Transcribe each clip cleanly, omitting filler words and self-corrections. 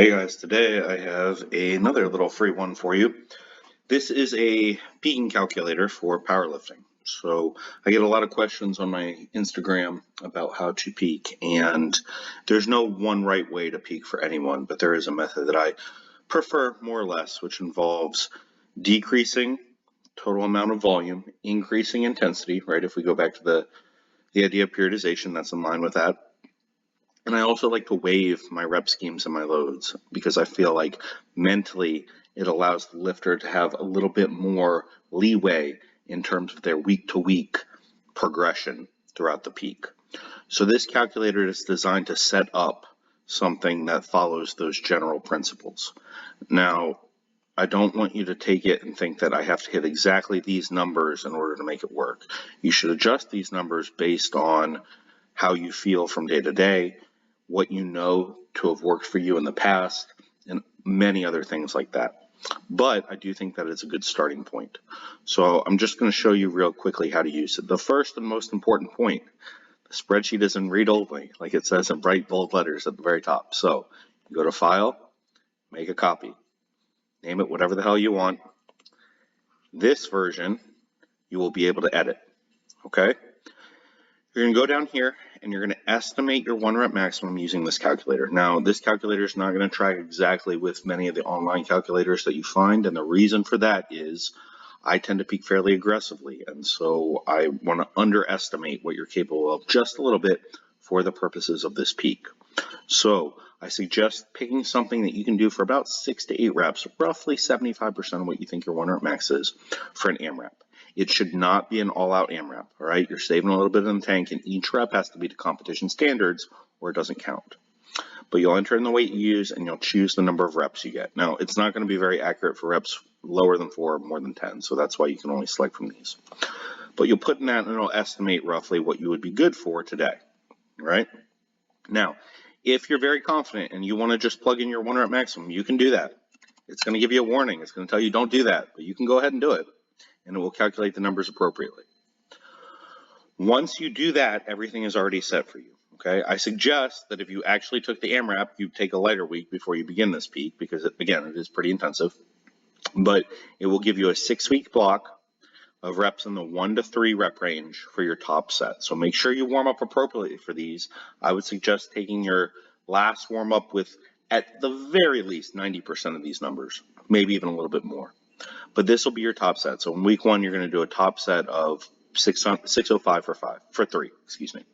Hey guys, today I have another little free one for you. This is a peaking calculator for powerlifting. So I get a lot of questions on my Instagram about how to peak, and there's no one right way to peak for anyone, but there is a method that I prefer more or less, which involves decreasing total amount of volume, increasing intensity, right? If we go back to the idea of periodization, that's in line with that. And I also like to waive my rep schemes and my loads because I feel like mentally it allows the lifter to have a little bit more leeway in terms of their week to week progression throughout the peak. So this calculator is designed to set up something that follows those general principles. Now, I don't want you to take it and think that I have to hit exactly these numbers in order to make it work. You should adjust these numbers based on how you feel from day to day, what you know to have worked for you in the past, and many other things like that. But I do think that it's a good starting point. So I'm just going to show you real quickly how to use it. The first and most important point, the spreadsheet is in read only, like it says in bright bold letters at the very top. So you go to File, make a copy, name it whatever the hell you want. This version you will be able to edit, okay? You're going to go down here and you're going to estimate your 1 rep maximum using this calculator. Now, this calculator is not going to track exactly with many of the online calculators that you find, and the reason for that is I tend to peak fairly aggressively, and so I want to underestimate what you're capable of just a little bit for the purposes of this peak. So I suggest picking something that you can do for about 6 to 8 reps, roughly 75% of what you think your 1 rep max is for an AMRAP. It should not be an all-out AMRAP, all right? You're saving a little bit in the tank, and each rep has to be to competition standards or it doesn't count. But you'll enter in the weight you use, and you'll choose the number of reps you get. Now, it's not going to be very accurate for reps lower than 4 or more than 10, so that's why you can only select from these. But you'll put in that, and it'll estimate roughly what you would be good for today, all right? Now, if you're very confident and you want to just plug in your 1 rep maximum, you can do that. It's going to give you a warning. It's going to tell you don't do that, but you can go ahead and do it, and it will calculate the numbers appropriately. Once you do that, everything is already set for you, okay? I suggest that if you actually took the AMRAP, you take a lighter week before you begin this peak because, again, it is pretty intensive, but it will give you a 6-week block of reps in the 1 to 3 rep range for your top set. So make sure you warm up appropriately for these. I would suggest taking your last warm up with at the very least 90% of these numbers, maybe even a little bit more. But this will be your top set. So in week 1, you're going to do a top set of 605 for 3, excuse me.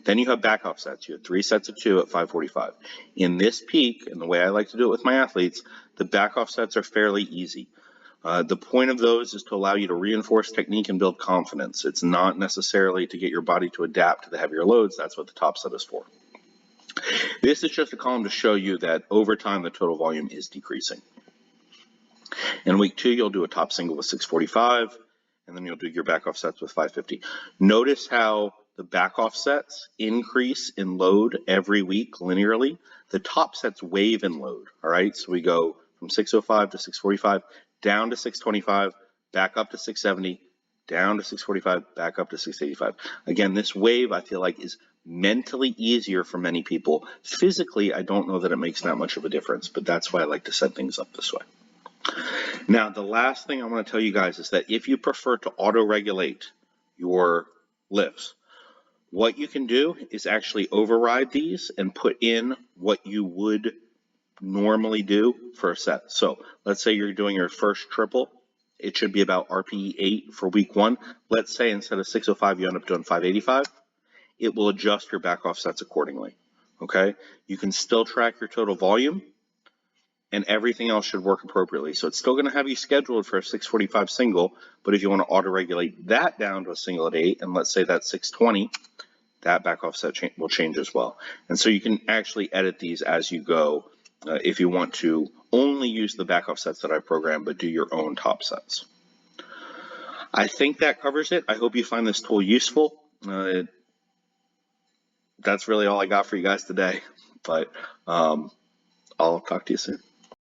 Then you have back off sets. You have 3 sets of 2 at 545. In this peak, and the way I like to do it with my athletes, the back off sets are fairly easy. The point of those is to allow you to reinforce technique and build confidence. It's not necessarily to get your body to adapt to the heavier loads. That's what the top set is for. This is just a column to show you that over time the total volume is decreasing. In week 2, you'll do a top single with 645, and then you'll do your back off sets with 550. Notice how the back off sets increase in load every week linearly. The top sets wave in load, all right? So we go from 605 to 645, down to 625, back up to 670, down to 645, back up to 685. Again, this wave I feel like is mentally easier for many people. Physically, I don't know that it makes that much of a difference, but that's why I like to set things up this way. Now, the last thing I want to tell you guys is that if you prefer to auto-regulate your lifts, what you can do is actually override these and put in what you would normally do for a set. So let's say you're doing your first triple. It should be about RPE 8 for week 1. Let's say instead of 605, you end up doing 585. It will adjust your back off sets accordingly, okay? You can still track your total volume, and everything else should work appropriately. So it's still going to have you scheduled for a 645 single, but if you want to auto-regulate that down to a single at 8, and let's say that's 620, that back off set will change as well. And so you can actually edit these as you go if you want to only use the back off sets that I programmed, but do your own top sets. I think that covers it. I hope you find this tool useful. That's really all I got for you guys today, but I'll talk to you soon.